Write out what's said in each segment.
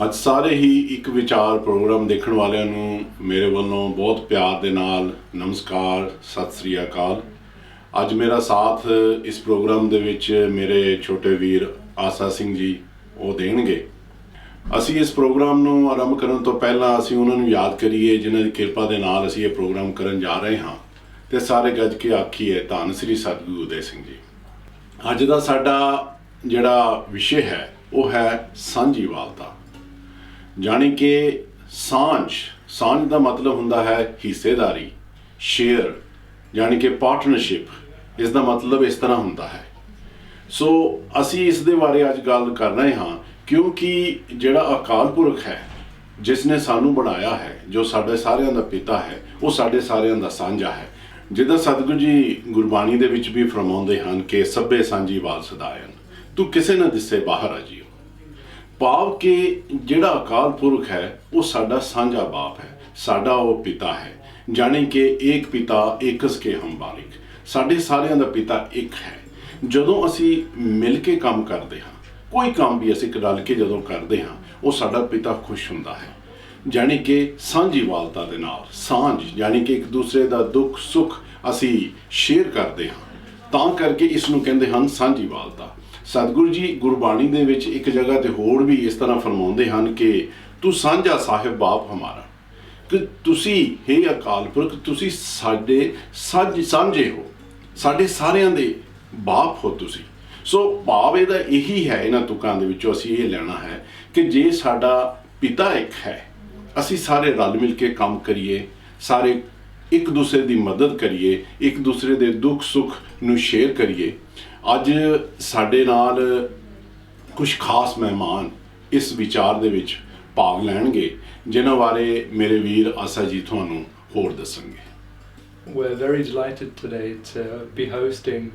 ਅੱਜ ਸਾਰੇ ਹੀ ਇੱਕ ਵਿਚਾਰ ਪ੍ਰੋਗਰਾਮ ਦੇਖਣ ਵਾਲਿਆਂ ਨੂੰ ਮੇਰੇ ਵੱਲੋਂ ਬਹੁਤ ਪਿਆਰ ਦੇ ਨਾਲ ਨਮਸਕਾਰ, ਸਤਿ ਸ੍ਰੀ ਅਕਾਲ। ਅੱਜ ਮੇਰਾ ਸਾਥ ਇਸ ਪ੍ਰੋਗਰਾਮ ਦੇ ਵਿੱਚ ਮੇਰੇ ਛੋਟੇ ਵੀਰ ਆਸਾ ਸਿੰਘ ਜੀ ਉਹ ਦੇਣਗੇ। ਅਸੀਂ ਇਸ ਪ੍ਰੋਗਰਾਮ ਨੂੰ ਆਰੰਭ ਕਰਨ ਤੋਂ ਪਹਿਲਾਂ ਅਸੀਂ ਉਹਨਾਂ ਨੂੰ ਯਾਦ ਕਰੀਏ ਜਿਨ੍ਹਾਂ ਦੀ ਕਿਰਪਾ ਦੇ ਨਾਲ ਅਸੀਂ ਇਹ ਪ੍ਰੋਗਰਾਮ ਕਰਨ ਜਾ ਰਹੇ ਹਾਂ ਤੇ ਸਾਰੇ ਗੱਜ ਕੇ ਆਖੀਏ ਧੰਨ ਸ੍ਰੀ ਸਤਿਗੁਰੂ ਉਦੈ ਸਿੰਘ ਜੀ। ਅੱਜ ਦਾ ਸਾਡਾ ਜਿਹੜਾ ਵਿਸ਼ੇ ਹੈ ਉਹ ਹੈ ਸਾਂਝੀ ਵਾਲਤਾ, ਜਾਣੀ ਕਿ ਸਾਂਝ ਦਾ ਮਤਲਬ ਹੁੰਦਾ ਹੈ ਹਿੱਸੇਦਾਰੀ, ਸ਼ੇਅਰ, ਜਾਣੀ ਕਿ ਪਾਰਟਨਰਸ਼ਿਪ। ਇਸ ਦਾ ਮਤਲਬ ਇਸ ਤਰ੍ਹਾਂ ਹੁੰਦਾ ਹੈ। ਸੋ ਅਸੀਂ ਇਸ ਦੇ ਬਾਰੇ ਅੱਜ ਗੱਲ ਕਰ ਰਹੇ ਹਾਂ ਕਿਉਂਕਿ ਜਿਹੜਾ ਅਕਾਲ ਪੁਰਖ ਹੈ ਜਿਸ ਨੇ ਸਾਨੂੰ ਬਣਾਇਆ ਹੈ, ਜੋ ਸਾਡੇ ਸਾਰਿਆਂ ਦਾ ਪਿਤਾ ਹੈ, ਉਹ ਸਾਡੇ ਸਾਰਿਆਂ ਦਾ ਸਾਂਝਾ ਹੈ। ਜਿੱਦਾਂ ਸਤਿਗੁਰੂ ਜੀ ਗੁਰਬਾਣੀ ਦੇ ਵਿੱਚ ਵੀ ਫਰਮਾਉਂਦੇ ਹਨ ਕਿ ਸਭੇ ਸਾਂਝੀ ਵਾਲ ਸਦਾਇਨ, ਤੂੰ ਕਿਸੇ ਨਾ ਦਿਸੇ ਬਾਹਰ ਆ ਜੀਓ। ਭਾਵ ਕਿ ਜਿਹੜਾ ਅਕਾਲ ਪੁਰਖ ਹੈ ਉਹ ਸਾਡਾ ਸਾਂਝਾ ਬਾਪ ਹੈ, ਸਾਡਾ ਉਹ ਪਿਤਾ ਹੈ। ਜਾਣੀ ਕਿ ਏਕ ਪਿਤਾ ਏਕਸ ਕੇ ਹਮ ਬਾਲਿਕ, ਸਾਡੇ ਸਾਰਿਆਂ ਦਾ ਪਿਤਾ ਇੱਕ ਹੈ। ਜਦੋਂ ਅਸੀਂ ਮਿਲ ਕੇ ਕੰਮ ਕਰਦੇ ਹਾਂ, ਕੋਈ ਕੰਮ ਵੀ ਅਸੀਂ ਰਲ ਕੇ ਜਦੋਂ ਕਰਦੇ ਹਾਂ, ਉਹ ਸਾਡਾ ਪਿਤਾ ਖੁਸ਼ ਹੁੰਦਾ ਹੈ। ਜਾਣੀ ਕਿ ਸਾਂਝੀ ਵਾਲਤਾ ਦੇ ਨਾਲ ਸਾਂਝ, ਜਾਣੀ ਕਿ ਇੱਕ ਦੂਸਰੇ ਦਾ ਦੁੱਖ ਸੁੱਖ ਅਸੀਂ ਸ਼ੇਅਰ ਕਰਦੇ ਹਾਂ, ਤਾਂ ਕਰਕੇ ਇਸ ਨੂੰ ਕਹਿੰਦੇ ਹਨ ਸਾਂਝੀ ਵਾਲਤਾ। ਸਤਿਗੁਰੂ ਜੀ ਗੁਰਬਾਣੀ ਦੇ ਵਿੱਚ ਇੱਕ ਜਗ੍ਹਾ ਤੇ ਹੋਰ ਵੀ ਇਸ ਤਰ੍ਹਾਂ ਫਰਮਾਉਂਦੇ ਹਨ ਕਿ ਤੂੰ ਸਾਂਝਾ ਸਾਹਿਬ ਬਾਪ ਹਮਾਰਾ, ਕਿ ਤੁਸੀਂ ਹੇ ਅਕਾਲ ਪੁਰਖ ਤੁਸੀਂ ਸਾਡੇ ਸਾਂਝੇ ਹੋ, ਸਾਡੇ ਸਾਰਿਆਂ ਦੇ ਬਾਪ ਹੋ ਤੁਸੀਂ। ਸੋ ਭਾਵ ਇਹਦਾ ਇਹੀ ਹੈ, ਇਹਨਾਂ ਤੁਕਾਂ ਦੇ ਵਿੱਚੋਂ ਅਸੀਂ ਇਹ ਲੈਣਾ ਹੈ ਕਿ ਜੇ ਸਾਡਾ ਪਿਤਾ ਇੱਕ ਹੈ, ਅਸੀਂ ਸਾਰੇ ਰਲ ਮਿਲ ਕੇ ਕੰਮ ਕਰੀਏ, ਸਾਰੇ ਇੱਕ ਦੂਸਰੇ ਦੀ ਮਦਦ ਕਰੀਏ, ਇੱਕ ਦੂਸਰੇ ਦੇ ਦੁੱਖ ਸੁੱਖ ਨੂੰ ਸ਼ੇਅਰ ਕਰੀਏ। ਅੱਜ ਸਾਡੇ ਨਾਲ ਕੁਝ ਖਾਸ ਮਹਿਮਾਨ ਇਸ ਵਿਚਾਰ ਦੇ ਵਿੱਚ ਭਾਗ ਲੈਣਗੇ ਜਿਨ੍ਹਾਂ ਬਾਰੇ ਮੇਰੇ ਵੀਰ ਆਸਾ ਜੀ ਤੁਹਾਨੂੰ ਹੋਰ ਦੱਸਣਗੇ। We're very delighted today to be hosting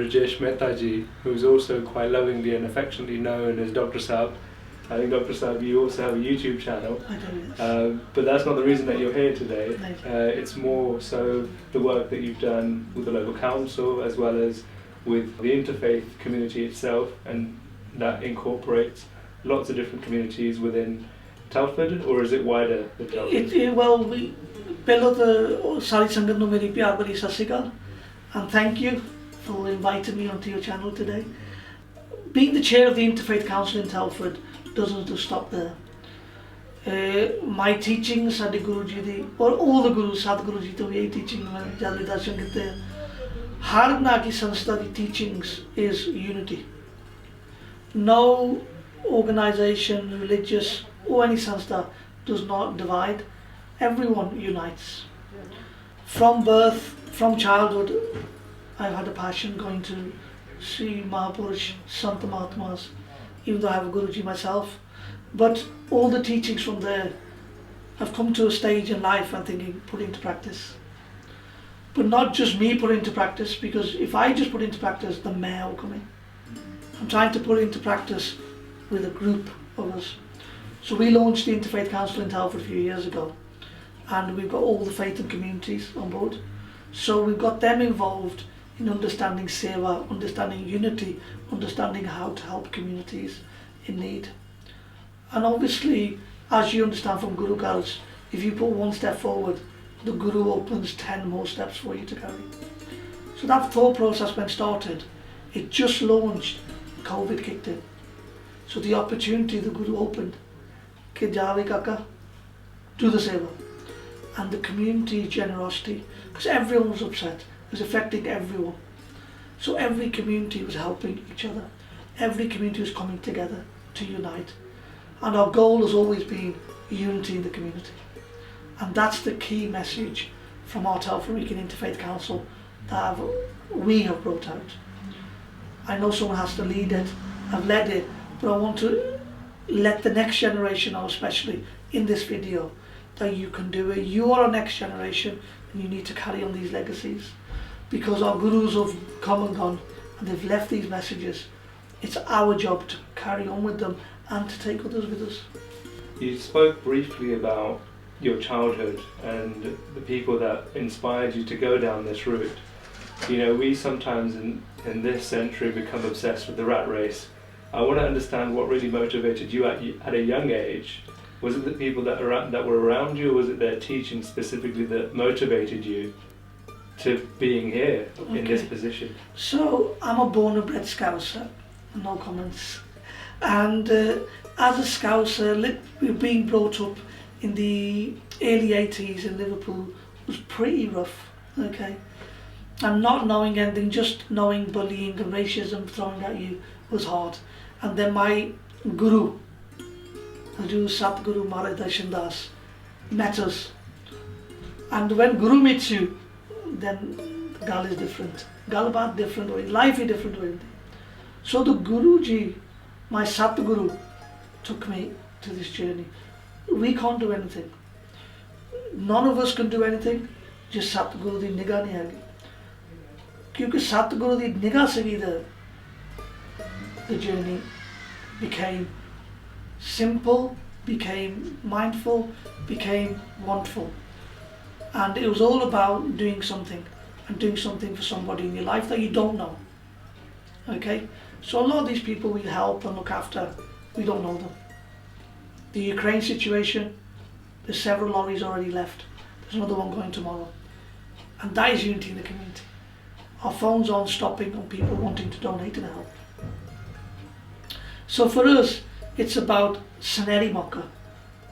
Rajesh Mehta ji, who's also quite lovingly and affectionately known as Dr. Saab. I think Dr. Saab, you also have a YouTube channel. I do, yes. But that's not the reason that you're here today. Right. It's more so the work that you've done with the local council as well as with the interfaith community itself, and that incorporates lots of different communities within Telford, or is it wider than Telford? ਪਹਿਲਾਂ ਤਾਂ ਸਾਰੀ ਸੰਗਤ ਨੂੰ ਮੇਰੀ ਪਿਆਰ ਭਰੀ ਸਤਿ ਸ਼੍ਰੀ ਅਕਾਲ, and thank you for inviting me onto your channel today. Being the chair of the Interfaith Council in Telford doesn't just stop there. My teachings, ਸਾਡੇ ਗੁਰੂ ਜੀ ਦੀ ਔਰ all the gurus, Satguru ji ਤੋਂ ਵੀ ਇਹ teaching ਮੈਂ ਜਦ ਦਰਸ਼ਨ ਕੀਤੇ। ਹਰ ਨਾਗੀ ਸੰਸਥਾ ਦੀ teachings is unity. No organization, religious or any sanstha does not divide. Everyone unites. From birth, from childhood, I've had a passion going to see Mahapurush, Sant Mahatmas, even though I have a Guruji myself. But all the teachings from there, I've come to a stage in life I'm thinking, put into practice. But not just me put into practice, because if I just put into practice, the mayor will come in. I'm trying to put it into practice with a group of us. So we launched the Interfaith Council in Telford a few years ago, and we've got all the faith and communities on board. So we've got them involved in understanding seva, understanding unity, understanding how to help communities in need. And obviously, as you understand from Guru Girls, if you put one step forward, the Guru opens 10 more steps for you to carry. So that thought process when started, it just launched, COVID kicked in. So the opportunity the Guru opened, ke jaave kaka, do the seva. And the community generosity, because everyone was upset, it was affecting everyone. So every community was helping each other. Every community was coming together to unite. And our goal has always been unity in the community. And that's the key message from our Telford Weekend Interfaith Council that we have brought out. I know someone has to lead it, I've led it, but I want to let the next generation know, especially in this video, that you can do it. You are our next generation and you need to carry on these legacies, because our gurus have come and gone and they've left these messages. It's our job to carry on with them and to take others with us. You spoke briefly about your childhood and the people that inspired you to go down this route. You know, we sometimes in this century become obsessed with the rat race I want to understand what really motivated you at a young age. Was it the people that were around you, or was it their teaching specifically that motivated you to being here in this position? So I'm a born and bred Scouser, no comments. And as a Scouser, being brought up in the early 80s in Liverpool was pretty rough, okay? And not knowing anything, just knowing bullying and racism thrown at you was hard. And then my guru, Satguru Maharaj Darshan Das, met us. And when Guru meets you, then Gal is different. Galbat different way, life is different way. So the Guruji, my Satguru, took me to this journey. We can't do anything. None of us can do anything. Just Satguru di nigah nahi hai. Because Satguru di nigah se bhi the journey became simple, became mindful, became wonderful. And it was all about doing something, and doing something for somebody in your life that you don't know. Okay? So a lot of these people we help and look after, we don't know them. The Ukraine situation, there's several lorries already left. There's another one going tomorrow. And that is unity in the community. Our phones aren't stopping on people wanting to donate and help. So for us, it's about Saneri Mokka.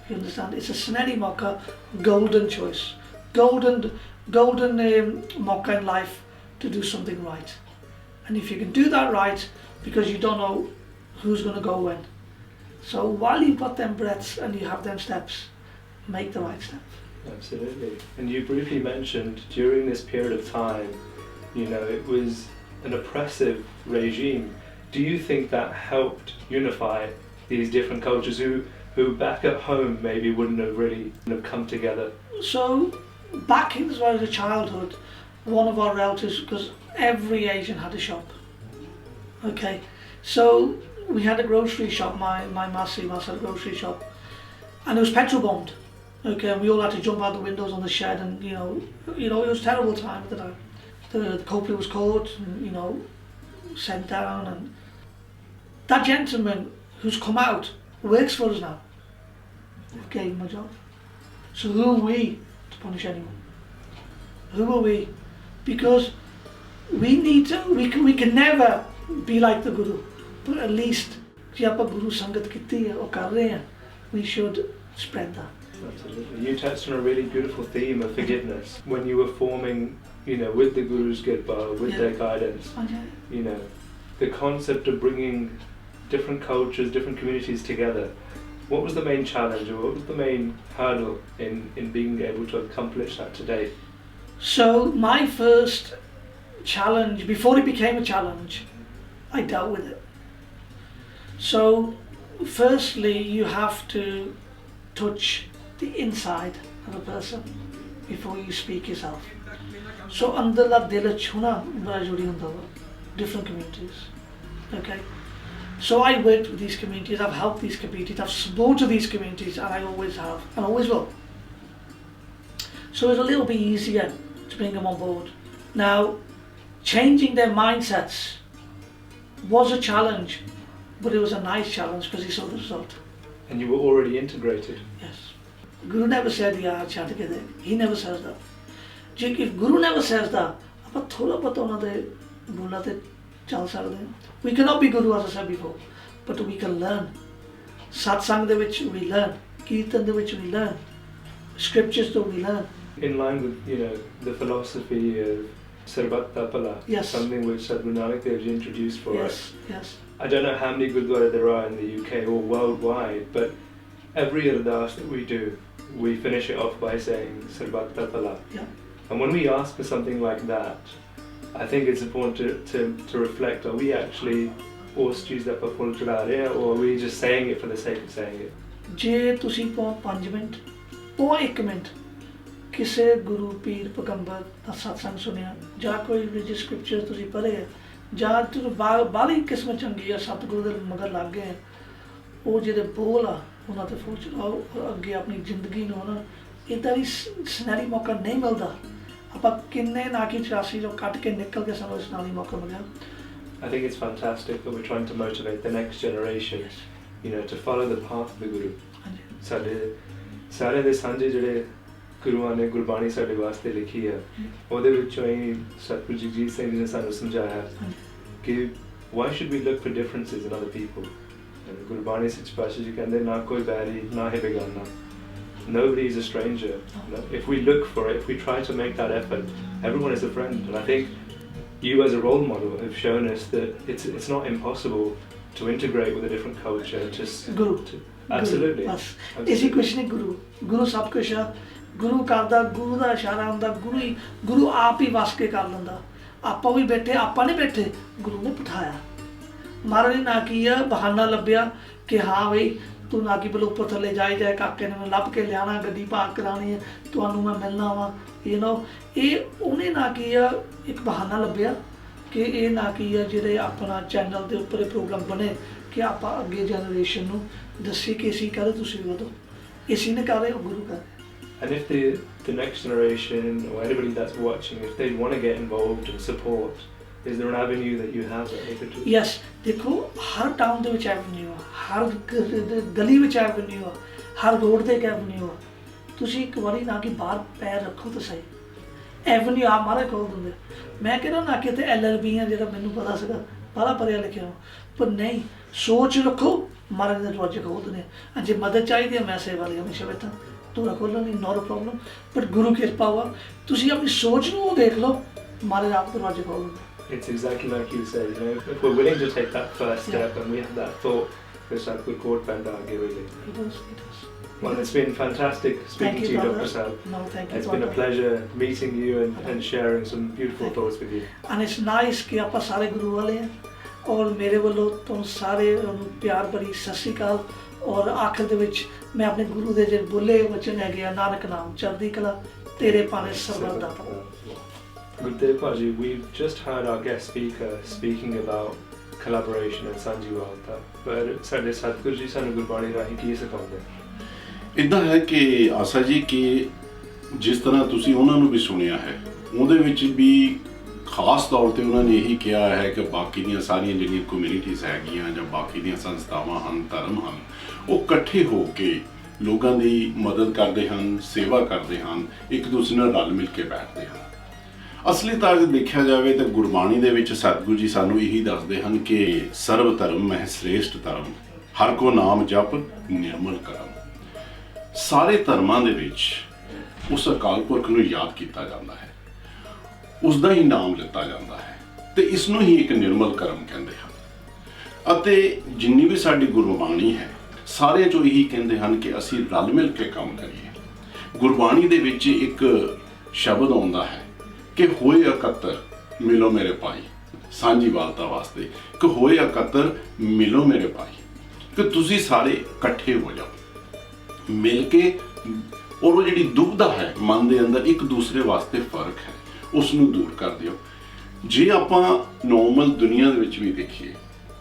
You understand? It's a Saneri Mokka, golden choice. Golden Mokka in life to do something right. And if you can do that right, because you don't know who's going to go when. So while you've got them breaths and you have them steps, make the right step. Absolutely. And you briefly mentioned during this period of time, you know, it was an oppressive regime. Do you think that helped unify these different cultures who back at home maybe wouldn't have really come together? So back in as well as a childhood, one of our relatives, because every Asian had a shop. Okay, so we had a grocery shop, my Masi had a grocery shop, and it was petrol bombed. Okay, and we all had to jump out the windows on the shed, and you know, it was a terrible time at the time. The culprit was caught, and, you know, sent down, and that gentleman who's come out works for us now. We gave him a job. So who are we to punish anyone? Who are we? Because we need to. We can never be like the Guru, but at least if Guru Sangat kiti hai aur kar rahe hain, we should spread that. Absolutely. You touched on a really beautiful theme of forgiveness when you were forming, you know, with the Guru's Gurba, with their guidance. Okay. You know, the concept of bringing different cultures, different communities together. What was the main challenge, or what was the main hurdle in being able to accomplish that today? So my first challenge, before it became a challenge, I dealt with it. So firstly, you have to touch the inside of a person before you speak yourself. So andala dil chuna different communities. Okay. So I worked with these communities, I've helped these communities, I've supported these communities, and I always have, and always will. So it's a little bit easier to bring them on board. Now, changing their mindsets was a challenge, but it was a nice challenge because he saw the result. And you were already integrated? Yes. Guru never said, "Yeah, chat together." He never says that. If Guru never says that, we cannot be Guru, as I said before, but we can learn. Satsang de which we learn, Kirtan de which we learn, scriptures that we learn. In line with, you know, the philosophy of Sarbat Tapala, yes. Something which Sadhguru Nanak Dev Ji introduced for us. Yes. I don't know how many Gurdwara there are in the UK or worldwide, but every ardas that we do, we finish it off by saying Sarbat Tapala. Yeah. And when we ask for something like that, I think it's important to reflect, are we actually ਉਸ ਚੀਜ਼ ਦਾ ਆਪਾਂ ਫੁੱਲ ਚੜਾ ਰਹੇ ਹਾਂ, or are we just saying it for the sake of saying it? ਜੇ ਤੁਸੀਂ ਪੋ 5 minute ਪੋ 1 ਮਿੰਟ ਕਿਸੇ ਗੁਰੂ ਪੀਰ ਪੈਗੰਬਰ ਦਾ ਸਤਸੰਗ ਸੁਣਿਆ ਜਾਂ ਕੋਈ ਰਿਲੀਜੀਅਸ ਸਕ੍ਰਿਪਚਰ ਤੁਸੀਂ ਪੜ੍ਹੇ ਜਾਂ ਤੁਸੀਂ ਬਾਹਲੀ ਕਿਸਮ ਚੰਗੀ ਆ ਸਤਿਗੁਰੂ ਦੇ ਮਗਰ ਲੱਗ ਗਏ ਉਹ ਜਿਹੜੇ ਬੋਲ ਆ ਉਹਨਾਂ ਤੇ ਫੁੱਲ ਚੜਾਓ ਅੱਗੇ ਆਪਣੀ ਜ਼ਿੰਦਗੀ ਨੂੰ ਨਾ ਇੱਦਾਂ ਦੀ ਸੁਨਹਿਰੀ ਮੌਕਾ ਨਹੀਂ ਮਿਲਦਾ ਆਪਾਂ ਕਿੰਨੇ ਨਾ ਕਿ 84 ਜੋ ਕੱਟ ਕੇ ਨਿਕਲ ਕੇ ਸਾਨੂੰ ਸੁਨਹਿਰੀ ਮੌਕਾ ਮਿਲਿਆ I think it's fantastic that we're trying to motivate the next generation, you know, to follow the path of the Guru. ਸਾਡੇ ਸਾਰਿਆਂ ਦੇ ਸਾਂਝੇ ਜਿਹੜੇ ਗੁਰੂਆਂ ਨੇ ਗੁਰਬਾਣੀ ਸਾਡੇ ਵਾਸਤੇ ਲਿਖੀ ਹੈ ਉਹਦੇ ਵਿੱਚੋਂ ਹੀ ਸਤਿਗੁਰੂ ਜਗਜੀਤ ਸਿੰਘ ਜੀ ਨੇ ਸਾਨੂੰ ਸਮਝਾਇਆ ਕਿ why should we look for differences in other people? Gurbani ਸੱਚ ਪਾਤਸ਼ਾਹ ਜੀ ਕਹਿੰਦੇ ਨਾ ਕੋਈ ਬੈਰੀ ਨਾ ਹੀ ਬੇਗਾਨਾ. Nobody is a stranger. If we look for it, if we try to make that effort, everyone is a friend. And I think you as a role model have shown us that it's not impossible to integrate with a different culture. Guru. Absolutely. ਇਸੇ ਕੁਛ ਨਹੀਂ ਗੁਰੂ ਸਭ ਕੁਛ ਆ. ਗੁਰੂ ਕਰਦਾ, ਗੁਰੂ ਦਾ ਇਸ਼ਾਰਾ ਹੁੰਦਾ, ਗੁਰੂ ਆਪ ਹੀ ਵਸ ਕੇ ਕਰ ਲੈਂਦਾ. ਆਪਾਂ ਵੀ ਬੈਠੇ, ਆਪਾਂ ਨਹੀਂ ਬੈਠੇ, ਗੁਰੂ ਨੇ ਬਿਠਾਇਆ. ਮਹਾਰਾਜ ਨੇ ਨਾ ਕੀ ਆ ਬਹਾਨਾ ਲੱਭਿਆ ਕਿ ਹਾਂ ਬਈ ਤੂੰ ਨਾ ਕੀ ਬਲ ਉੱਪਰ ਥੱਲੇ ਜਾਏ ਕਾਕੇ ਨੇ ਮੈਂ ਲੱਭ ਕੇ ਲਿਆਣਾ, ਗੱਡੀ ਪਾਰਕ ਕਰਾਉਣੀ ਹੈ, ਤੁਹਾਨੂੰ ਮੈਂ ਮਿਲਣਾ ਵਾ, ਯੂ ਨੋ. ਇਹ ਉਹਨੇ ਨਾ ਕੀ ਆ ਇੱਕ ਬਹਾਨਾ ਲੱਭਿਆ ਕਿ ਇਹ ਨਾ ਕੀ ਆ ਜਿਹੜੇ ਆਪਣਾ ਚੈਨਲ ਦੇ ਉੱਪਰ ਇਹ ਪ੍ਰੋਗਰਾਮ ਬਣੇ ਕਿ ਆਪਾਂ ਅੱਗੇ ਜਨਰੇਸ਼ਨ ਨੂੰ ਦੱਸੀਏ ਕਿ ਅਸੀਂ ਕਰੇ ਤੁਸੀਂ ਵੀ ਵਧੋ. ਅਸੀਂ ਨੇ ਕਰ ਰਹੇ ਉਹ ਗੁਰੂ ਕਰ ਰਹੇ. And if the next generation or anybody that's watching, if they want to get involved and support, is there an avenue that you have that they could do? Yes, ਦੇਖੋ ਹਰ ਟਾਊਨ ਦੇ ਵਿੱਚ ਐਵਨਿਊ ਆ, ਹਰ ਗਲੀ ਵਿੱਚ avenue ਆ, ਹਰ road ਤੇ ਇੱਕ avenue ਆ. ਤੁਸੀਂ ਇੱਕ ਵਾਰੀ ਨਾ ਕਿ ਬਾਹਰ ਪੈਰ ਰੱਖੋ ਤਾਂ ਸਹੀ. ਐਵਨਿਊ ਆ ਮਾਰੇ ਖੋਲ ਦਿੰਦੇ. ਮੈਂ ਕਹਿੰਦਾ ਨਾ ਕਿ ਤੇ LLB ਆ ਜਿਹੜਾ ਮੈਨੂੰ ਪਤਾ ਸੀਗਾ ਬਾਹਲਾ ਪੜ੍ਹਿਆ ਲਿਖਿਆ ਪਰ ਨਹੀਂ, ਸੋਚ ਰੱਖੋ ਮਹਾਰਾਜ ਦੇ ਦਰਵਾਜ਼ੇ ਖੋਲ੍ਹਦੇ ਨੇ. ਜੇ ਮਦਦ ਚਾਹੀਦੀ ਹੈ ਮੈਂ ਸੇਵਾ ਲਈ ਹਮੇਸ਼ਾ ਬੈਠਾ. ਤੋਰਾ ਖੋਲ੍ਹਣ ਨਹੀਂ ਨੋਟ ਪ੍ਰੋਬਲਮ, ਬਟ ਗੁਰੂ ਕਿਰਪਾ ਵਾ ਤੁਸੀਂ ਆਪਣੀ ਸੋਚ ਨੂੰ ਦੇਖ ਲਓ ਮਹਾਰਾਜ ਆਪ ਦਰਵਾਜ਼ੇ ਖੋਲ੍ਹ ਦਿੰਦੇ. It's exactly like you said, you know, if we're willing to take that first step and we have that thought, there's that good court band aage really. It was. Well, it's been fantastic speaking to you, Dr. Sal. No, thank you. It's been a pleasure meeting you and sharing some beautiful thoughts with you. And it's nice ਕਿ ਆਪਾਂ ਸਾਰੇ ਗੁਰੂ ਵਾਲੇ ਹਾਂ ਔਰ ਮੇਰੇ ਵੱਲੋਂ ਤੁਹਾਨੂੰ ਸਾਰੇ ਪਿਆਰ ਭਰੀ ਸਤਿ ਸ਼੍ਰੀ ਅਕਾਲ. ਔਰ ਆਖਰ ਦੇ ਵਿੱਚ ਮੈਂ ਆਪਣੇ ਗੁਰੂ ਦੇ ਜਿਹੜੇ ਬੋਲੇ ਵਚਨ ਹੈਗੇ ਆ ਨਾਨਕ ਨਾਮ ਚੜ੍ਹਦੀ ਕਲਾ ਤੇਰੇ ਭਾਣੇ ਸਰਬੱਤ ਦਾ ਭਲਾ. Gurudev Paji, we've just heard our guest speaker speaking about collaboration and Sanji Valta, but ਸਾਡੇ ਸਤਿਗੁਰੂ ਜੀ ਸਾਨੂੰ ਗੁਰਬਾਣੀ ਰਾਹੀਂ ਕੀ ਸਿਖਾਉਂਦੇ? ਇੱਦਾਂ ਹੈ ਕਿ ਆਸਾ ਜੀ ਕਿ ਜਿਸ ਤਰ੍ਹਾਂ ਤੁਸੀਂ ਉਹਨਾਂ ਨੂੰ ਵੀ ਸੁਣਿਆ ਹੈ ਉਹਦੇ ਵਿੱਚ ਵੀ ਖਾਸ ਤੌਰ ਤੇ ਉਹਨਾਂ ਨੇ ਇਹੀ ਕਿਹਾ ਹੈ ਕਿ ਬਾਕੀ ਦੀਆਂ ਸਾਰੀਆਂ ਜਿਹੜੀਆਂ ਕਮਿਊਨਿਟੀਜ਼ ਹੈਗੀਆਂ ਜਾਂ ਬਾਕੀ ਦੀਆਂ ਸੰਸਥਾਵਾਂ ਹਨ, ਧਰਮ ਹਨ, ਉਹ ਇਕੱਠੇ ਹੋ ਕੇ ਲੋਕਾਂ ਦੀ ਮਦਦ ਕਰਦੇ ਹਨ, ਸੇਵਾ ਕਰਦੇ ਹਨ, ਇੱਕ ਦੂਸਰੇ ਨਾਲ ਰਲ ਮਿਲ ਕੇ ਬੈਠਦੇ ਹਨ. ਅਸਲੀ ਤਾਂ ਜੇ ਦੇਖਿਆ ਜਾਵੇ ਤਾਂ ਗੁਰਬਾਣੀ ਦੇ ਵਿੱਚ ਸਤਿਗੁਰੂ ਜੀ ਸਾਨੂੰ ਇਹੀ ਦੱਸਦੇ ਹਨ ਕਿ ਸਰਬ ਧਰਮ ਮਹਿ ਸ੍ਰੇਸ਼ਟ ਧਰਮ, ਹਰ ਕੋ ਨਾਮ ਜਪ ਨਿਰਮਲ ਕਰਮ. ਸਾਰੇ ਧਰਮਾਂ ਦੇ ਵਿੱਚ ਉਸ ਅਕਾਲ ਪੁਰਖ ਨੂੰ ਯਾਦ ਕੀਤਾ ਜਾਂਦਾ ਹੈ, ਉਸ ਦਾ ਹੀ ਨਾਮ ਲਿੱਤਾ ਜਾਂਦਾ ਹੈ ਤੇ ਇਸ ਨੂੰ ਹੀ ਇੱਕ ਨਿਰਮਲ ਕਰਮ ਕਹਿੰਦੇ ਹਨ. ਅਤੇ ਜਿੰਨੀ ਵੀ ਸਾਡੀ ਗੁਰਬਾਣੀ ਹੈ ਸਾਰਿਆਂ 'ਚੋਂ ਇਹੀ ਕਹਿੰਦੇ ਹਨ ਕਿ ਅਸੀਂ ਰਲ ਮਿਲ ਕੇ ਕੰਮ ਕਰੀਏ. ਗੁਰਬਾਣੀ ਦੇ ਵਿੱਚ ਇੱਕ ਸ਼ਬਦ ਆਉਂਦਾ ਹੈ ਕਿ ਹੋਏ ਇਕੱਤਰ ਮਿਲੋ ਮੇਰੇ ਭਾਈ, ਸਾਂਝੀ ਵਾਲਤਾ ਵਾਸਤੇ ਕਿ ਹੋਏ ਇਕੱਤਰ ਮਿਲੋ ਮੇਰੇ ਭਾਈ, ਕਿ ਤੁਸੀਂ ਸਾਰੇ ਇਕੱਠੇ ਹੋ ਜਾਓ ਮਿਲ ਕੇ. ਔਰ ਉਹ ਜਿਹੜੀ ਦੁਬਿਧਾ ਹੈ ਮਨ ਦੇ ਅੰਦਰ ਇੱਕ ਦੂਸਰੇ ਵਾਸਤੇ ਫਰਕ ਹੈ ਉਸ ਨੂੰ ਦੂਰ ਕਰ ਦਿਓ. ਜੇ ਆਪਾਂ ਨੋਰਮਲ ਦੁਨੀਆ ਦੇ ਵਿੱਚ ਵੀ ਦੇਖੀਏ,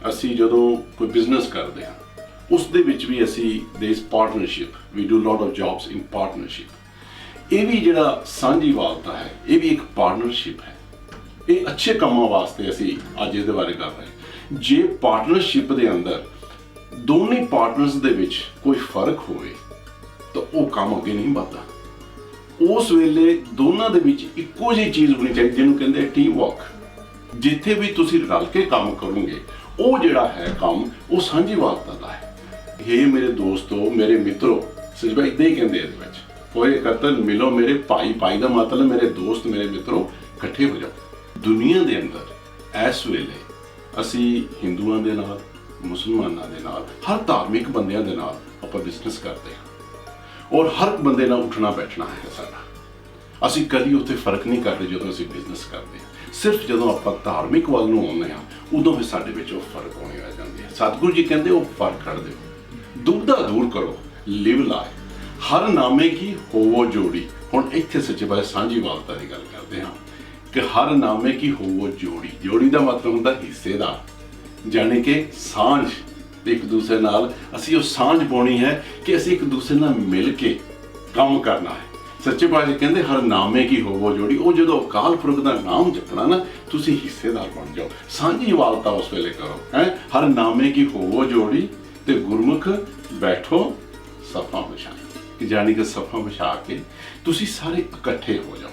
ਅਸੀਂ ਜਦੋਂ ਕੋਈ ਬਿਜ਼ਨਸ ਕਰਦੇ ਹਾਂ ਉਸ ਦੇ ਵਿੱਚ ਵੀ ਅਸੀਂ there is partnership, we do lot of jobs in partnership. ਇਹ ਵੀ ਜਿਹੜਾ ਸਾਂਝੀ ਵਾਲਤਾ ਹੈ ਇਹ ਵੀ ਇੱਕ ਪਾਰਟਨਰਸ਼ਿਪ ਹੈ. ਇਹ ਅੱਛੇ ਕੰਮਾਂ ਵਾਸਤੇ ਅਸੀਂ ਅੱਜ ਇਹਦੇ ਬਾਰੇ ਕਰ ਰਹੇ ਹਾਂ. ਜੇ ਪਾਰਟਨਰਸ਼ਿਪ ਦੇ ਅੰਦਰ ਦੋਨੇ ਪਾਰਟਨਰਸ ਦੇ ਵਿੱਚ ਕੋਈ ਫਰਕ ਹੋਵੇ ਤਾਂ ਉਹ ਕੰਮ ਅੱਗੇ ਨਹੀਂ ਵੱਧਦਾ. ਉਸ ਵੇਲੇ ਦੋਨਾਂ ਦੇ ਵਿੱਚ ਇੱਕੋ ਜਿਹੀ ਚੀਜ਼ ਹੋਣੀ ਚਾਹੀਦੀ ਜਿਹਨੂੰ ਕਹਿੰਦੇ ਟੀਮ ਵਰਕ. ਜਿੱਥੇ ਵੀ ਤੁਸੀਂ ਰਲ ਕੇ ਕੰਮ ਕਰੋਗੇ ਉਹ ਜਿਹੜਾ ਹੈ ਕੰਮ ਉਹ ਸਾਂਝੀ ਵਾਲਤਾ ਦਾ ਹੈ. ਹੇ ਮੇਰੇ ਦੋਸਤੋ, ਮੇਰੇ ਮਿੱਤਰੋ, ਸਜਵਾ ਇੱਦਾਂ ਹੀ ਕਹਿੰਦੇ ਇਹਦੇ ਵਿੱਚ ਹੋਏ ਕਤਲ ਮਿਲੋ ਮੇਰੇ ਭਾਈ. ਭਾਈ ਦਾ ਮਤਲਬ ਮੇਰੇ ਦੋਸਤ, ਮੇਰੇ ਮਿੱਤਰੋ ਇਕੱਠੇ ਹੋ ਜਾਓ. ਦੁਨੀਆ ਦੇ ਅੰਦਰ ਇਸ ਵੇਲੇ ਅਸੀਂ ਹਿੰਦੂਆਂ ਦੇ ਨਾਲ, ਮੁਸਲਮਾਨਾਂ ਦੇ ਨਾਲ, ਹਰ ਧਾਰਮਿਕ ਬੰਦਿਆਂ ਦੇ ਨਾਲ ਆਪਾਂ ਬਿਜ਼ਨਸ ਕਰਦੇ ਹਾਂ ਔਰ ਹਰ ਬੰਦੇ ਨਾਲ ਉੱਠਣਾ ਬੈਠਣਾ ਹੈ ਸਾਡਾ. ਅਸੀਂ ਕਦੀ ਉੱਥੇ ਫਰਕ ਨਹੀਂ ਕਰਦੇ ਜਦੋਂ ਅਸੀਂ ਬਿਜ਼ਨਸ ਕਰਦੇ ਹਾਂ. ਸਿਰਫ ਜਦੋਂ ਆਪਾਂ ਧਾਰਮਿਕ ਵੱਲ ਨੂੰ ਆਉਂਦੇ ਹਾਂ ਉਦੋਂ ਫਿਰ ਸਾਡੇ ਵਿੱਚ ਉਹ ਫਰਕ ਹੋਣੇ ਆ ਜਾਂਦੇ ਆ. ਸਤਿਗੁਰੂ ਜੀ ਕਹਿੰਦੇ ਉਹ ਫਰਕ ਕੱਢ ਦਿਓ, ਦੁਬਿਧਾ ਦੂਰ ਕਰੋ, ਲਿਵ ਲਾਏ, ਹਰ ਨਾਮੇ ਕੀ ਹੋਵੋ ਜੋੜੀ. ਹੁਣ ਇੱਥੇ ਸੱਚੇ ਪਾਤਸ਼ਾਹ ਸਾਂਝੀ ਵਾਲਤਾ ਦੀ ਗੱਲ ਕਰਦੇ ਹਾਂ ਕਿ ਹਰ ਨਾਮੇ ਕੀ ਹੋਵੋ ਜੋੜੀ. ਜੋੜੀ ਦਾ ਮਤਲਬ ਹੁੰਦਾ ਹਿੱਸੇਦਾਰ, ਜਾਣੀ ਕਿ ਸਾਂਝ. ਇੱਕ ਦੂਸਰੇ ਨਾਲ ਅਸੀਂ ਉਹ ਸਾਂਝ ਪਾਉਣੀ ਹੈ ਕਿ ਅਸੀਂ ਇੱਕ ਦੂਸਰੇ ਨਾਲ ਮਿਲ ਕੇ ਕੰਮ ਕਰਨਾ ਹੈ. ਸੱਚੇ ਪਾਤਸ਼ਾਹ ਕਹਿੰਦੇ ਹਰ ਨਾਮੇ ਕੀ ਹੋਵੋ ਜੋੜੀ। ਉਹ ਜਦੋਂ ਅਕਾਲ ਪੁਰਖ ਦਾ ਨਾਮ ਜਪਣਾ ਨਾ, ਤੁਸੀਂ ਹਿੱਸੇਦਾਰ ਬਣ ਜਾਓ, ਸਾਂਝੀ ਵਾਲਤਾ ਉਸ ਵੇਲੇ ਕਰੋ ਹੈ। ਹਰ ਨਾਮੇ ਕੀ ਹੋਵੋ ਜੋੜੀ ਤੇ ਗੁਰਮੁਖ ਬੈਠੋ ਸਫਾ ਵਿਛਾਈ, ਜਾਣੀ ਕਿ ਸਫਾ ਵਿਛਾ ਕੇ ਤੁਸੀਂ ਸਾਰੇ ਇਕੱਠੇ ਹੋ ਜਾਓ।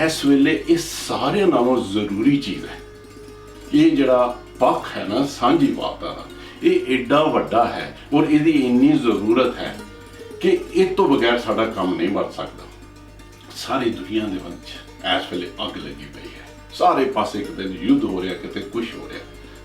ਇਸ ਵੇਲੇ ਇਹ ਸਾਰਿਆਂ ਨਾਲੋਂ ਜ਼ਰੂਰੀ ਚੀਜ਼ ਹੈ। ਇਹ ਜਿਹੜਾ ਪੱਖ ਹੈ ਨਾ ਸਾਂਝੀ ਵਾਲਤਾ ਦਾ, ਇਹ ਏਡਾ ਵੱਡਾ ਹੈ ਔਰ ਇਹਦੀ ਇੰਨੀ ਜ਼ਰੂਰਤ ਹੈ ਕਿ ਇਹ ਤੋਂ ਬਗੈਰ ਸਾਡਾ ਕੰਮ ਨਹੀਂ ਬਣ ਸਕਦਾ। ਸਾਰੀ ਦੁਨੀਆ ਦੇ ਵਿੱਚ ਇਸ ਵੇਲੇ ਅੱਗ ਲੱਗੀ ਪਈ ਹੈ, ਸਾਰੇ ਪਾਸੇ ਕਿਤੇ ਯੁੱਧ ਹੋ ਰਿਹਾ, ਕਿਤੇ ਕੁਝ ਹੋ ਰਿਹਾ।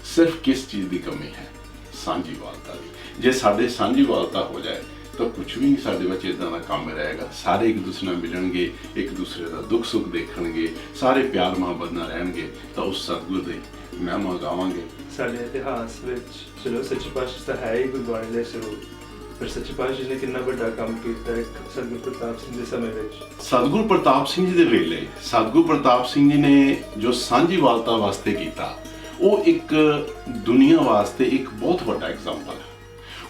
ਸਿਰਫ ਕਿਸ ਚੀਜ਼ ਦੀ ਕਮੀ ਹੈ? ਸਾਂਝੀ ਵਾਲਤਾ ਦੀ। ਜੇ ਸਾਡੇ ਸਾਂਝੀ ਵਾਲਤਾ ਹੋ ਜਾਏ ਤਾਂ ਕੁਝ ਵੀ ਨਹੀਂ ਸਾਡੇ ਵਿੱਚ ਇਦਾਂ ਦਾ ਕੰਮ ਰਹੇਗਾ। ਸਾਰੇ ਇੱਕ ਦੂਸਰੇ ਨਾਲ ਮਿਲਣਗੇ, ਇੱਕ ਦੂਸਰੇ ਦਾ ਦੁੱਖ ਸੁੱਖ ਦੇਖਣਗੇ, ਸਾਰੇ ਪਿਆਰ ਮੁਹੱਬਤ ਨਾਲ ਰਹਿਣਗੇ, ਤਾਂ ਉਸ ਸਤਿਗੁਰ ਦੇ ਮਹਿਮਾ ਗਾਵਾਂਗੇ। ਸਾਡੇ ਇਤਿਹਾਸ ਵਿੱਚ ਚਲੋ ਸੱਚੇ ਪਾਤਸ਼ਾਹ ਤਾਂ ਹੈ ਹੀ ਗੁਰਬਾਣੀ ਦੇ ਸਰੂਪ, ਪਰ ਸੱਚੇ ਪਾਤਸ਼ਾਹ ਨੇ ਕਿੰਨਾ ਵੱਡਾ ਕੰਮ ਕੀਤਾ ਹੈ ਸਤਿਗੁਰ ਪ੍ਰਤਾਪ ਸਿੰਘ ਦੇ ਸਮੇਂ ਵਿੱਚ। ਸਤਿਗੁਰ ਪ੍ਰਤਾਪ ਸਿੰਘ ਜੀ ਦੇ ਵੇਲੇ ਸਤਿਗੁਰ ਪ੍ਰਤਾਪ ਸਿੰਘ ਜੀ ਨੇ ਜੋ ਸਾਂਝੀ ਵਾਲਤਾ ਵਾਸਤੇ ਕੀਤਾ, ਉਹ ਇੱਕ ਦੁਨੀਆ ਵਾਸਤੇ ਇੱਕ ਬਹੁਤ ਵੱਡਾ ਐਗਜ਼ਾਮਪਲ ਹੈ।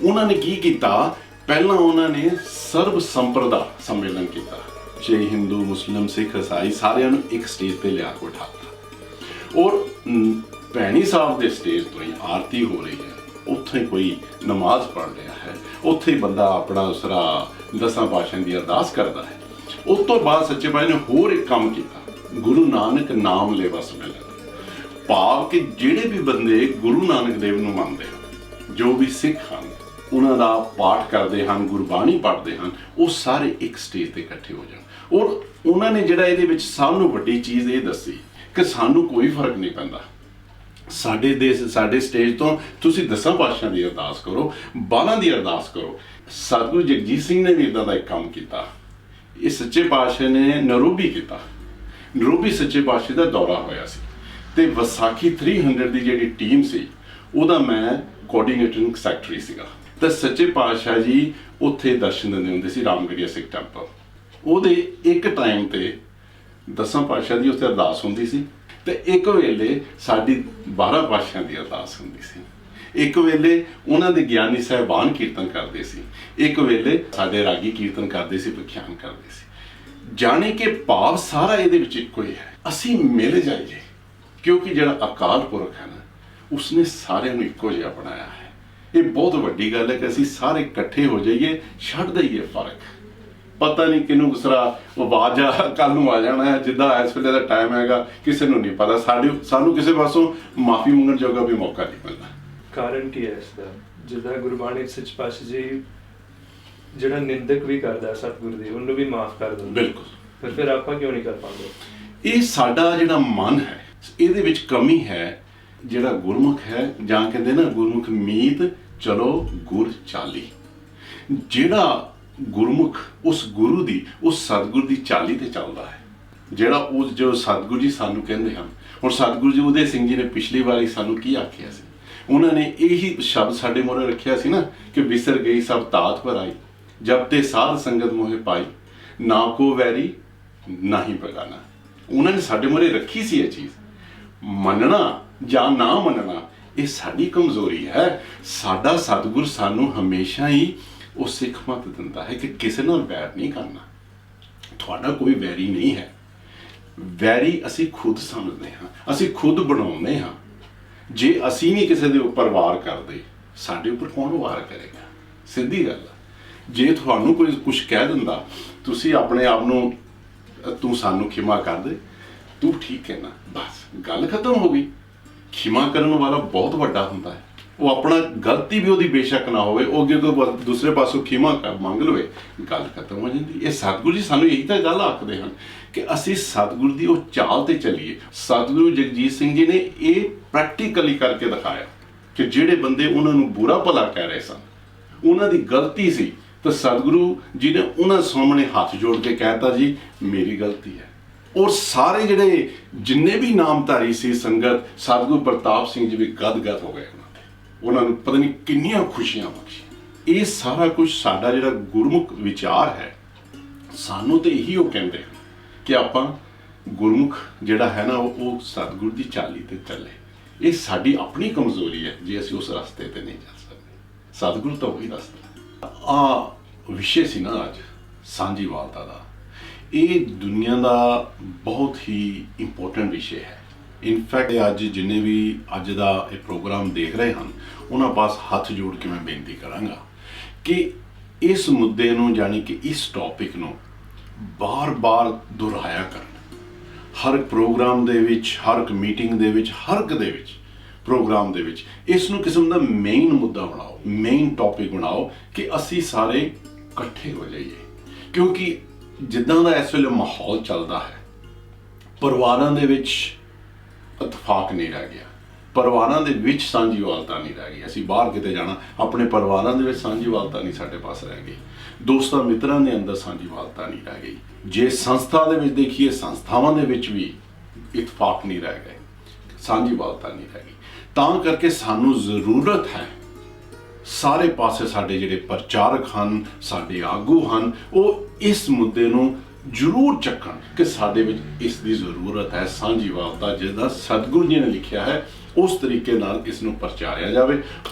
ਉਹਨਾਂ ਨੇ ਕੀ ਕੀਤਾ? ਪਹਿਲਾਂ ਉਹਨਾਂ ਨੇ ਸਰਬ ਸੰਪਰਦਾ ਸੰਮੇਲਨ ਕੀਤਾ, ਚਾਹੇ ਹਿੰਦੂ, ਮੁਸਲਿਮ, ਸਿੱਖ, ਈਸਾਈ, ਸਾਰਿਆਂ ਨੂੰ ਇੱਕ ਸਟੇਜ ਤੇ ਲਿਆ ਕੇ ਬਿਠਾਤਾ। ਔਰ ਭੈਣੀ ਸਾਹਿਬ ਦੇ ਸਟੇਜ ਤੋਂ ਹੀ ਆਰਤੀ ਹੋ ਰਹੀ ਹੈ, ਉੱਥੇ ਕੋਈ ਨਮਾਜ਼ ਪੜ੍ਹ ਰਿਹਾ ਹੈ, ਉੱਥੇ ਹੀ ਬੰਦਾ ਆਪਣਾ ਉਸਰਾ ਦਸਾਂ ਪਾਤਸ਼ਾਹਾਂ ਦੀ ਅਰਦਾਸ ਕਰਦਾ ਹੈ। ਉਸ ਤੋਂ ਬਾਅਦ ਸੱਚੇ ਪਾਤਸ਼ਾਹ ਨੇ ਹੋਰ ਇੱਕ ਕੰਮ ਕੀਤਾ, ਗੁਰੂ ਨਾਨਕ ਨਾਮ ਲੇਵਾ ਸੰਮੇਲਨ। ਭਾਵ ਕਿ ਜਿਹੜੇ ਵੀ ਬੰਦੇ ਗੁਰੂ ਨਾਨਕ ਦੇਵ ਨੂੰ ਮੰਨਦੇ ਹਨ, ਜੋ ਵੀ ਸਿੱਖ ਹਨ, ਉਹਨਾਂ ਦਾ ਪਾਠ ਕਰਦੇ ਹਨ, ਗੁਰਬਾਣੀ ਪੜ੍ਹਦੇ ਹਨ, ਉਹ ਸਾਰੇ ਇੱਕ ਸਟੇਜ ਤੇ ਇਕੱਠੇ ਹੋ ਜਾਣ। ਔਰ ਉਹਨਾਂ ਨੇ ਜਿਹੜਾ ਇਹਦੇ ਵਿੱਚ ਸਭ ਨੂੰ ਵੱਡੀ ਚੀਜ਼ ਇਹ ਦੱਸੀ ਕਿ ਸਾਨੂੰ ਕੋਈ ਫਰਕ ਨਹੀਂ ਪੈਂਦਾ, ਸਾਡੇ ਸਟੇਜ ਤੋਂ ਤੁਸੀਂ ਦਸਾਂ ਪਾਤਸ਼ਾਹਾਂ ਦੀ ਅਰਦਾਸ ਕਰੋ, ਬਾਲਾਂ ਦੀ ਅਰਦਾਸ ਕਰੋ। ਸਤਿਗੁਰੂ ਜਗਜੀਤ ਸਿੰਘ ਨੇ ਵੀ ਇੱਦਾਂ ਦਾ ਇੱਕ ਕੰਮ ਕੀਤਾ। ਇਹ ਸੱਚੇ ਪਾਤਸ਼ਾਹ ਨੇ ਨਰੋਬੀ ਕੀਤਾ। ਨਰੋਬੀ ਸੱਚੇ ਪਾਤਸ਼ਾਹ ਦਾ ਦੌਰਾ ਹੋਇਆ ਸੀ ਤੇ ਵਿਸਾਖੀ 300 ਦੀ ਜਿਹੜੀ ਟੀਮ ਸੀ, ਉਹਦਾ ਮੈਂ ਕੋਆਰਡੀਨੇਟਿੰਗ ਸੈਕਟਰੀ ਸੀਗਾ। ਤਾਂ ਸੱਚੇ ਪਾਤਸ਼ਾਹ ਜੀ ਉੱਥੇ ਦਰਸ਼ਨ ਦਿੰਦੇ ਹੁੰਦੇ ਸੀ ਰਾਮਗੜੀਆ ਸਿੱਖ ਟੈਂਪਲ। ਉਹਦੇ ਇੱਕ ਟਾਈਮ ਤੇ ਦਸਾਂ ਪਾਤਸ਼ਾਹ ਦੀ ਉੱਥੇ ਅਰਦਾਸ ਹੁੰਦੀ ਸੀ ਤੇ ਇੱਕ ਵੇਲੇ ਸਾਡੀ 12 ਪਾਤਸ਼ਾਹਾਂ ਦੀ ਅਰਦਾਸ ਹੁੰਦੀ ਸੀ। ਇੱਕ ਵੇਲੇ ਉਹਨਾਂ ਦੇ ਗਿਆਨੀ ਸਾਹਿਬਾਨ ਕੀਰਤਨ ਕਰਦੇ ਸੀ, ਇੱਕ ਵੇਲੇ ਸਾਡੇ ਰਾਗੀ ਕੀਰਤਨ ਕਰਦੇ ਸੀ, ਵਿਖਿਆਨ ਕਰਦੇ ਸੀ। ਜਾਣੇ ਕਿ ਭਾਵ ਸਾਰਾ ਇਹਦੇ ਵਿੱਚ ਇੱਕੋ ਹੀ ਹੈ, ਅਸੀਂ ਮਿਲ ਜਾਈਏ, ਕਿਉਂਕਿ ਜਿਹੜਾ ਅਕਾਲ ਪੁਰਖ ਹੈ ਨਾ, ਉਸਨੇ ਸਾਰਿਆਂ ਨੂੰ ਇੱਕੋ ਜਿਹਾ ਬਣਾਇਆ ਹੈ। ਇਹ ਬਹੁਤ ਵੱਡੀ ਗੱਲ ਹੈ ਕਿ ਅਸੀਂ ਸਾਰੇ ਇਕੱਠੇ ਹੋ ਜਾਈਏ, ਛੱਡ ਦਈਏ ਫਰਕ। ਪਤਾ ਨਹੀਂ ਕਿਹਨੂੰ ਦੂਸਰਾ ਆਵਾਜ਼ ਕੱਲ ਨੂੰ ਆ ਜਾਣਾ ਹੈ, ਜਿੱਦਾਂ ਇਸ ਵੇਲੇ ਦਾ ਟਾਈਮ ਹੈਗਾ ਕਿਸੇ ਨੂੰ ਨਹੀਂ ਪਤਾ। ਸਾਨੂੰ ਕਿਸੇ ਪਾਸੋਂ ਮਾਫੀ ਮੰਗਣ ਜੋਗਾ ਵੀ ਮੌਕਾ ਨਹੀਂ ਮਿਲਦਾ। ਕਾਰਨ ਕੀ ਹੈ ਇਸ ਦਾ? ਜਿੱਦਾਂ ਗੁਰਬਾਣੀ ਸੱਚੇ ਪਾਤਸ਼ਾਹ ਜੀ ਜਿਹੜਾ ਨਿੰਦਕ ਵੀ ਕਰਦਾ ਸਤਿਗੁਰ ਦੀ, ਉਹਨੂੰ ਵੀ ਮਾਫ ਕਰ ਦਿੰਦੇ। ਬਿਲਕੁਲ। ਪਰ ਫਿਰ ਆਪਾਂ ਕਿਉਂ ਨਹੀਂ ਕਰ ਪਾਉਂਦੇ? ਇਹ ਸਾਡਾ ਜਿਹੜਾ ਮਨ ਹੈ, ਇਹਦੇ ਵਿੱਚ ਕਮੀ ਹੈ। ਜਿਹੜਾ ਗੁਰਮੁਖ ਹੈ, ਜਾਂ ਕਹਿੰਦੇ ਨਾ ਗੁਰਮੁਖ ਮੀਤ ਚਲੋ ਗੁਰ ਚਾਲੀ। ਜਿਹੜਾ ਗੁਰਮੁਖ ਉਸ ਗੁਰੂ ਦੀ, ਉਸ ਸਤਿਗੁਰ ਦੀ ਚਾਲੀ ਤੇ ਚੱਲਦਾ ਹੈ, ਜਿਹੜਾ ਉਹ ਜੋ ਸਤਿਗੁਰੂ ਜੀ ਸਾਨੂੰ ਕਹਿੰਦੇ ਹਨ। ਹੁਣ ਸਤਿਗੁਰੂ ਜੀ ਉਦੈ ਸਿੰਘ ਜੀ ਨੇ ਪਿਛਲੀ ਵਾਰੀ ਸਾਨੂੰ ਕੀ ਆਖਿਆ ਸੀ? ਉਹਨਾਂ ਨੇ ਇਹੀ ਸ਼ਬਦ ਸਾਡੇ ਮੂਹਰੇ ਰੱਖਿਆ ਸੀ ਨਾ ਕਿ ਵਿਸਰ ਗਈ ਸਭ ਤਾਤ ਪਰ ਆਈ, ਜਬ ਤੇ ਸਾਧ ਸੰਗਤ ਮੋਹਿ ਪਾਈ, ਨਾ ਕੋ ਵੈਰੀ ਨਾ ਹੀ ਬਗਾਨਾ। ਉਹਨਾਂ ਨੇ ਸਾਡੇ ਮੂਹਰੇ ਰੱਖੀ ਸੀ ਇਹ ਚੀਜ਼। ਮੰਨਣਾ ਜਾਂ ਨਾ ਮੰਨਣਾ ਇਹ ਸਾਡੀ ਕਮਜ਼ੋਰੀ ਹੈ। ਸਾਡਾ ਸਤਿਗੁਰ ਸਾਨੂੰ ਹਮੇਸ਼ਾ ਹੀ ਉਹ ਸਿੱਖ ਮਤ ਦਿੰਦਾ ਹੈ ਕਿ ਕਿਸੇ ਨਾਲ ਵੈਰ ਨਹੀਂ ਕਰਨਾ। ਤੁਹਾਡਾ ਕੋਈ ਵੈਰੀ ਨਹੀਂ ਹੈ। ਵੈਰੀ ਅਸੀਂ ਖੁਦ ਸਮਝਦੇ ਹਾਂ, ਅਸੀਂ ਖੁਦ ਬਣਾਉਂਦੇ ਹਾਂ। ਜੇ ਅਸੀਂ ਨਹੀਂ ਕਿਸੇ ਦੇ ਉੱਪਰ ਵਾਰ ਕਰਦੇ, ਸਾਡੇ ਉੱਪਰ ਕੌਣ ਵਾਰ ਕਰੇਗਾ? ਸਿੱਧੀ ਗੱਲ ਹੈ। ਜੇ ਤੁਹਾਨੂੰ ਕੋਈ ਕੁਝ ਕਹਿ ਦਿੰਦਾ, ਤੁਸੀਂ ਆਪਣੇ ਆਪ ਨੂੰ ਤੂੰ ਸਾਨੂੰ ਖਿਮਾ ਕਰ ਦੇ, ਤੂੰ ਠੀਕ ਹੈ ਨਾ, ਬਸ ਗੱਲ ਖਤਮ ਹੋ ਗਈ। ਖਿਮਾ ਕਰਨ ਵਾਲਾ ਬਹੁਤ ਵੱਡਾ ਹੁੰਦਾ ਹੈ। ਉਹ ਆਪਣਾ ਗਲਤੀ ਵੀ ਉਹਦੀ ਬੇਸ਼ੱਕ ਨਾ ਹੋਵੇ, ਉਹ ਅੱਗੇ ਤੋਂ ਦੂਸਰੇ ਪਾਸੋਂ ਖਿਮਾ ਮੰਗ ਲਵੇ, ਗੱਲ ਖਤਮ ਹੋ ਜਾਂਦੀ। ਇਹ ਸਤਿਗੁਰੂ ਜੀ ਸਾਨੂੰ ਇਹੀ ਤਾਂ ਗੱਲ ਆਖਦੇ ਹਨ ਕਿ ਅਸੀਂ ਸਤਿਗੁਰੂ ਦੀ ਉਹ ਚਾਲ ਤੇ ਚੱਲੀਏ। ਸਤਿਗੁਰੂ ਜਗਜੀਤ ਸਿੰਘ ਜੀ ਨੇ ਇਹ ਪ੍ਰੈਕਟੀਕਲੀ ਕਰਕੇ ਦਿਖਾਇਆ ਕਿ ਜਿਹੜੇ ਬੰਦੇ ਉਹਨਾਂ ਨੂੰ ਬੁਰਾ ਭਲਾ ਕਹਿ ਰਹੇ ਸਨ, ਉਹਨਾਂ ਦੀ ਗਲਤੀ ਸੀ, ਤਾਂ ਸਤਿਗੁਰੂ ਜੀ ਨੇ ਉਹਨਾਂ ਸਾਹਮਣੇ ਹੱਥ ਜੋੜ ਕੇ ਕਹਿਤਾ ਜੀ ਮੇਰੀ ਗਲਤੀ ਹੈ। ਔਰ ਸਾਰੇ ਜਿਹੜੇ ਜਿੰਨੇ ਵੀ ਨਾਮਧਾਰੀ ਸੀ ਸੰਗਤ, ਸਤਿਗੁਰੂ ਪ੍ਰਤਾਪ ਸਿੰਘ ਜੀ ਵੀ ਗਦ-ਗਦ ਹੋ ਗਏ। ਉਹਨਾਂ ਨੂੰ ਪਤਾ ਨਹੀਂ ਕਿੰਨੀਆਂ ਖੁਸ਼ੀਆਂ ਬਖਸ਼ੀਆਂ। ਇਹ ਸਾਰਾ ਕੁਝ ਸਾਡਾ ਜਿਹੜਾ ਗੁਰਮੁਖ ਵਿਚਾਰ ਹੈ, ਸਾਨੂੰ ਤੇ ਇਹੀ ਉਹ ਕਹਿੰਦੇ ਹਨ ਕਿ ਆਪਾਂ ਗੁਰਮੁਖ ਜਿਹੜਾ ਹੈ ਨਾ ਉਹ ਸਤਿਗੁਰ ਦੀ ਚਾਲੀ ਤੇ ਚੱਲੇ। ਇਹ ਸਾਡੀ ਆਪਣੀ ਕਮਜ਼ੋਰੀ ਹੈ ਜੇ ਅਸੀਂ ਉਸ ਰਸਤੇ ਤੇ ਨਹੀਂ ਜਾ ਸਕਦੇ। ਸਤਿਗੁਰੂ ਤਾਂ ਉਹੀ ਰਸਤਾ। ਵਿਸ਼ੇ ਸੀ ਨਾ ਅੱਜ ਸਾਂਝੀ ਵਾਲਤਾ ਦਾ। ਇਹ ਦੁਨੀਆ ਦਾ ਬਹੁਤ ਹੀ ਇੰਪੋਰਟੈਂਟ ਵਿਸ਼ੇ ਹੈ। ਇਨਫੈਕਟ ਅੱਜ ਜਿੰਨੇ ਵੀ ਅੱਜ ਦਾ ਇਹ ਪ੍ਰੋਗਰਾਮ ਦੇਖ ਰਹੇ ਹਨ ਉਹਨਾਂ ਪਾਸ ਹੱਥ ਜੋੜ ਕੇ ਮੈਂ ਬੇਨਤੀ ਕਰਾਂਗਾ ਕਿ ਇਸ ਮੁੱਦੇ ਨੂੰ ਯਾਨੀ ਕਿ ਇਸ ਟੌਪਿਕ ਨੂੰ ਬਾਰ-ਬਾਰ ਦੁਹਰਾਇਆ ਕਰਨ। ਹਰ ਇੱਕ ਪ੍ਰੋਗਰਾਮ ਦੇ ਵਿੱਚ, ਹਰ ਇੱਕ ਮੀਟਿੰਗ ਦੇ ਵਿੱਚ, ਹਰ ਇੱਕ ਦੇ ਵਿੱਚ ਪ੍ਰੋਗਰਾਮ ਦੇ ਵਿੱਚ ਇਸ ਨੂੰ ਕਿਸਮ ਦਾ ਮੇਨ ਮੁੱਦਾ ਬਣਾਓ, ਮੇਨ ਟੌਪਿਕ ਬਣਾਓ ਕਿ ਅਸੀਂ ਸਾਰੇ ਇਕੱਠੇ ਹੋ ਜਾਈਏ। ਕਿਉਂਕਿ ਜਿੱਦਾਂ ਦਾ ਇਸ ਵੇਲੇ ਮਾਹੌਲ ਚੱਲਦਾ ਹੈ, ਪਰਿਵਾਰਾਂ ਦੇ ਵਿੱਚ ਇਤਫਾਕ ਨਹੀਂ ਰਹਿ ਗਿਆ, ਪਰਿਵਾਰਾਂ ਦੇ ਵਿੱਚ ਸਾਂਝੀਵਾਲਤਾ ਨਹੀਂ ਰਹਿ ਗਈ। ਅਸੀਂ ਬਾਹਰ ਕਿਤੇ ਜਾਣਾ, ਆਪਣੇ ਪਰਿਵਾਰਾਂ ਦੇ ਵਿੱਚ ਸਾਂਝੀਵਾਲਤਾ ਨਹੀਂ ਸਾਡੇ ਪਾਸ ਰਹਿ ਗਈ, ਦੋਸਤਾਂ ਮਿੱਤਰਾਂ ਦੇ ਅੰਦਰ ਸਾਂਝੀਵਾਲਤਾ ਨਹੀਂ ਰਹਿ ਗਈ। ਜੇ ਸੰਸਥਾ ਦੇ ਵਿੱਚ ਦੇਖੀਏ, ਸੰਸਥਾਵਾਂ ਦੇ ਵਿੱਚ ਵੀ ਇਤਫਾਕ ਨਹੀਂ ਰਹਿ ਗਏ, ਸਾਂਝੀਵਾਲਤਾ ਨਹੀਂ ਰਹਿ ਗਈ। ਤਾਂ ਕਰਕੇ ਸਾਨੂੰ ਜ਼ਰੂਰਤ ਹੈ ਸਾਰੇ ਪਾਸੇ ਸਾਡੇ ਜਿਹੜੇ ਪ੍ਰਚਾਰਕ ਹਨ, ਸਾਡੇ ਆਗੂ ਹਨ, ਉਹ ਇਸ ਮੁੱਦੇ ਨੂੰ ਜ਼ਰੂਰ ਚੱਕਣ ਕਿ ਸਾਡੇ ਵਿੱਚ ਇਸ ਦੀ ਜ਼ਰੂਰਤ ਹੈ। ਸਾਂਝੀਵਾਲਤਾ ਜਿਸਦਾ ਸਤਿਗੁਰੂ ਜੀ ਨੇ ਲਿਖਿਆ ਹੈ ਉਸ ਤਰੀਕੇ ਨਾਲ ਇਸ ਨੂੰ ਪ੍ਰਚਾਰਿਆ ਜਾਵੇ।